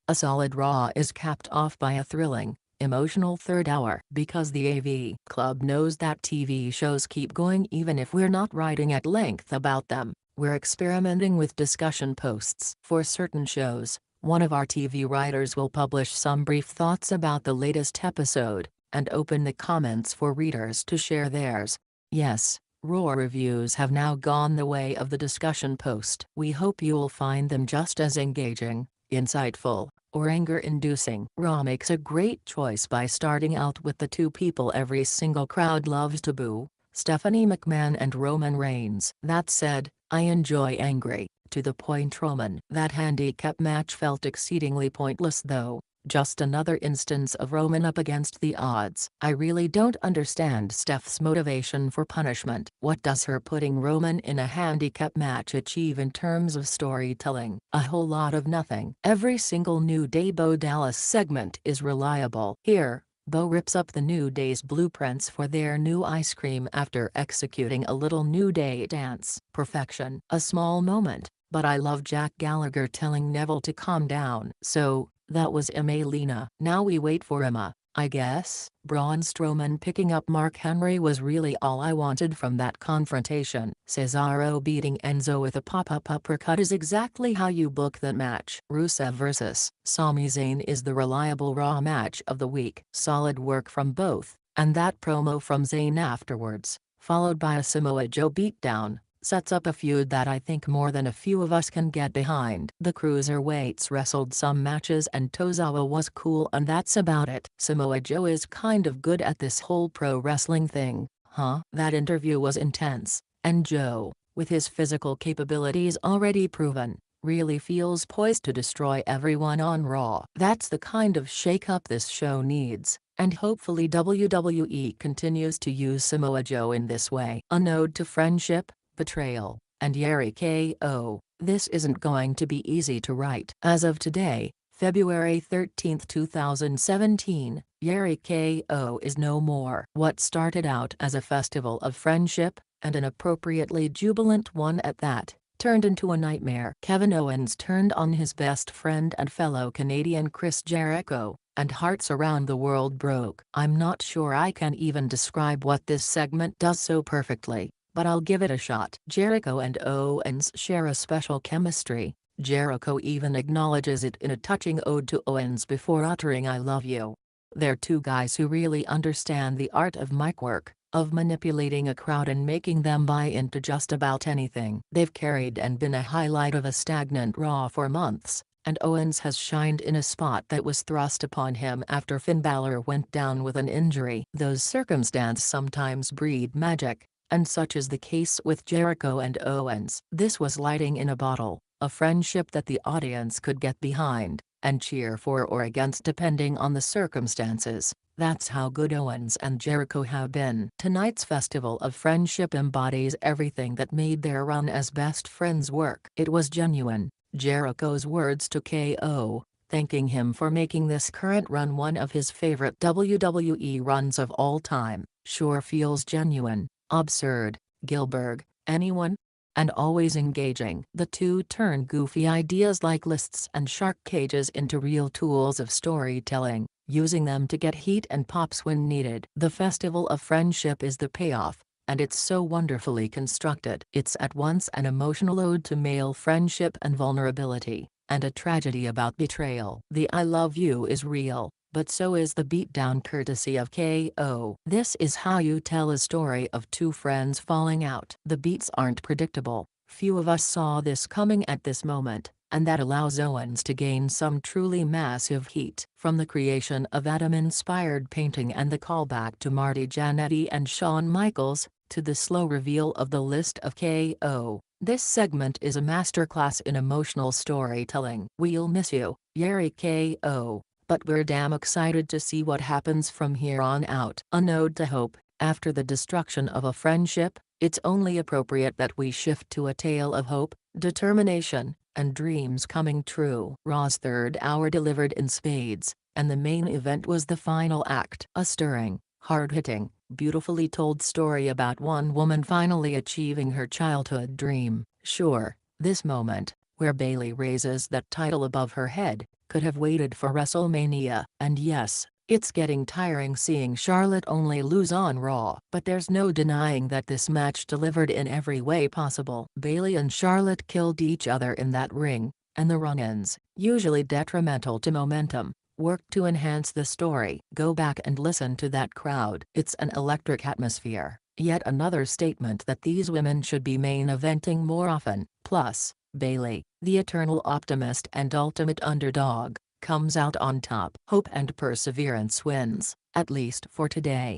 A solid Raw is capped off by a thrilling, emotional third hour. Because the AV Club knows that TV shows keep going even if we're not writing at length about them, we're experimenting with discussion posts. For certain shows, one of our TV writers will publish some brief thoughts about the latest episode, and open the comments for readers to share theirs. Yes, Raw reviews have now gone the way of the discussion post. We hope you'll find them just as engaging, insightful, or anger-inducing. Raw makes a great choice by starting out with the two people every single crowd loves to boo, Stephanie McMahon and Roman Reigns. That said, I enjoy angry, to-the-point Roman. That handicap match felt exceedingly pointless though. Just another instance of Roman up against the odds. I really don't understand Steph's motivation for punishment. What does her putting Roman in a handicap match achieve in terms of storytelling? A whole lot of nothing. Every single New Day Bo Dallas segment is reliable. Here, Bo rips up the New Day's blueprints for their new ice cream after executing a little New Day dance. Perfection. A small moment, but I love Jack Gallagher telling Neville to calm down. So, that was Emma. Now we wait for Emma, I guess. Braun Strowman picking up Mark Henry was really all I wanted from that confrontation. Cesaro beating Enzo with a pop-up uppercut is exactly how you book that match. Rusev vs. Sami Zayn is the reliable Raw match of the week. Solid work from both, and that promo from Zayn afterwards, followed by a Samoa Joe beatdown, sets up a feud that I think more than a few of us can get behind. The cruiserweights wrestled some matches and Tozawa was cool and that's about it. Samoa Joe is kind of good at this whole pro wrestling thing, huh? That interview was intense, and Joe, with his physical capabilities already proven, really feels poised to destroy everyone on Raw. That's the kind of shake-up this show needs, and hopefully WWE continues to use Samoa Joe in this way. A nod to friendship, betrayal, and Yeri KO. This isn't going to be easy to write. As of today, February 13, 2017, Yeri KO is no more. What started out as a festival of friendship, and an appropriately jubilant one at that, turned into a nightmare. Kevin Owens turned on his best friend and fellow Canadian Chris Jericho, and hearts around the world broke. I'm not sure I can even describe what this segment does so perfectly, but I'll give it a shot. Jericho and Owens share a special chemistry. Jericho even acknowledges it in a touching ode to Owens before uttering "I love you." They're two guys who really understand the art of mic work, of manipulating a crowd and making them buy into just about anything. They've carried and been a highlight of a stagnant Raw for months, and Owens has shined in a spot that was thrust upon him after Finn Balor went down with an injury. Those circumstances sometimes breed magic, and such is the case with Jericho and Owens. This was lightning in a bottle, a friendship that the audience could get behind, and cheer for or against depending on the circumstances. That's how good Owens and Jericho have been. Tonight's festival of friendship embodies everything that made their run as best friends work. It was genuine. Jericho's words to KO, thanking him for making this current run one of his favorite WWE runs of all time, sure feels genuine. Absurd, Gilbert, anyone? And always engaging. The two turn goofy ideas like lists and shark cages into real tools of storytelling, using them to get heat and pops when needed. The festival of friendship is the payoff, and it's so wonderfully constructed. It's at once an emotional ode to male friendship and vulnerability, and a tragedy about betrayal. The "I love you" is real, but so is the beatdown courtesy of KO. This is how you tell a story of two friends falling out. The beats aren't predictable, few of us saw this coming at this moment, and that allows Owens to gain some truly massive heat. From the creation of Adam-inspired painting and the callback to Marty Jannetty and Shawn Michaels, to the slow reveal of the list of KO, this segment is a masterclass in emotional storytelling. We'll miss you, Yeri KO, but we're damn excited to see what happens from here on out. A nod to hope. After the destruction of a friendship, it's only appropriate that we shift to a tale of hope, determination, and dreams coming true. Raw's third hour delivered in spades, and the main event was the final act. A stirring, hard-hitting, beautifully told story about one woman finally achieving her childhood dream. Sure, this moment, where Bayley raises that title above her head, could have waited for WrestleMania. And yes, it's getting tiring seeing Charlotte only lose on Raw. But there's no denying that this match delivered in every way possible. Bayley and Charlotte killed each other in that ring, and the run-ins, usually detrimental to momentum, worked to enhance the story. Go back and listen to that crowd. It's an electric atmosphere. Yet another statement that these women should be main eventing more often. Plus, Bayley, the eternal optimist and ultimate underdog, comes out on top. Hope and perseverance wins, at least for today.